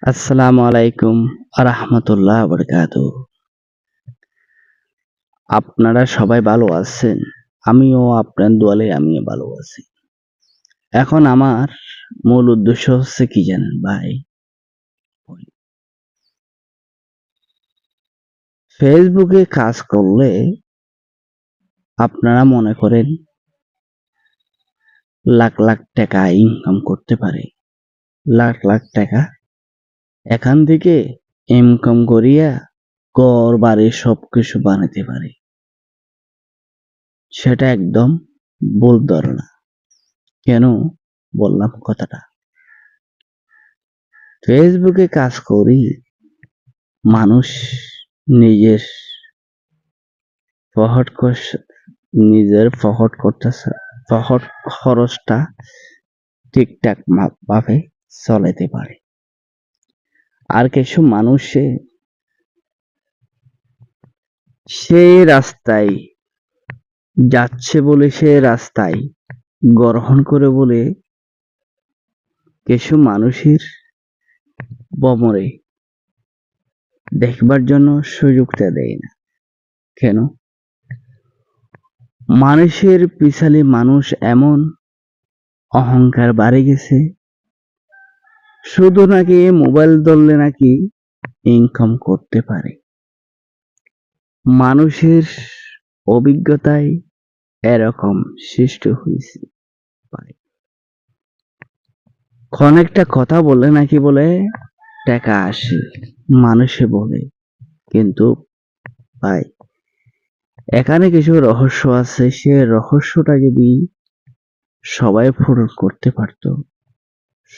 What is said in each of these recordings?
আসসালামু আলাইকুম রাহমাতুল্লাহ বারাকাতুহু। আপনারা সবাই ভালো আছেন? আমিও আপনার দোয়ালে আমিও ভালো আছি। এখন আমার মূল উদ্দেশ্য হচ্ছে কি জানেন ভাই? ফেসবুকে কাজ করলে আপনারা মনে করেন লাখ লাখ টাকা ইনকাম করতে পারে। লাখ লাখ টাকা এখান থেকে ইনকাম করিয়া ঘর বাড়ি সবকিছু বানাতে পারে। সেটা একদম ভুল ধারণা। কেন বললাম কথাটা? ফেসবুকে কাজ করি মানুষ নিজের পকেট নিজের পকেট করতেছে, পকেট খরচটা ঠিকঠাক ভাবে চালাতে পারে। আর কিছু মানুষে সেই রাস্তায় যাচ্ছে বলে সে রাস্তায় গ্রহণ করে বলে কিছু মানুষের বমরে দেখবার জন্য সুযোগটা দেয় না। কেন? মানুষের পিছালে মানুষ এমন অহংকার বাড়ে গেছে, শুধু নাকি মোবাইল ধরলে নাকি ইনকাম করতে পারে। মানুষের অভিজ্ঞতায় এরকম সৃষ্টি হয়েছে। অনেকটা কথা বলে নাকি বলে টাকা আসে, মানুষে বলে, কিন্তু ভাই এখানে কিছু রহস্য আছে। সে রহস্যটা যদি সবাই পূরণ করতে পারত,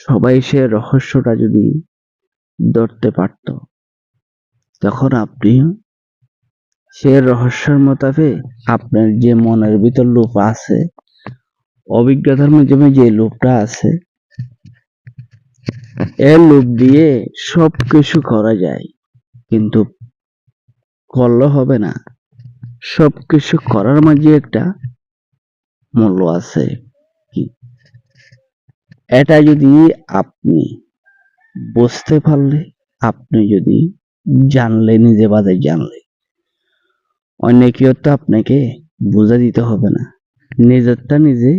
সবাই সে রহস্যটা যদি ধরতে পারত, তখন আপনি সে রহস্যের মোতাবেক আপনার যে মনের ভিতর লোভ আছে, অভিজ্ঞতার মাধ্যমে যে লোভটা আছে, এর লোভ দিয়ে সবকিছু করা যায়। কিন্তু করলে হবে না, সবকিছু করার মাঝে একটা মূল্য আছে। কি এটা যদি আপনি বুঝতে পারলে, আপনি যদি জানলে, নিজে বাদে জানলে, অন্য কেউ তো আপনাকে বুঝা দিতে হবে না। নিজেরটা নিজে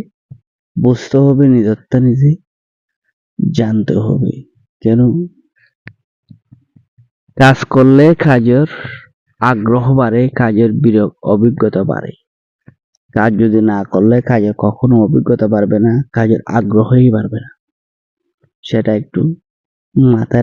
বুঝতে হবে, নিজেরটা নিজে জানতে হবে। কেন? কাজ করলে কাজের আগ্রহ বাড়ে, কাজের অভিজ্ঞতা বাড়ে। কাজ যদি না করলে কাজের কখনো অভিজ্ঞতা বাড়বে না, কাজের আগ্রহই বাড়বে না। সেটা একটু মাথায়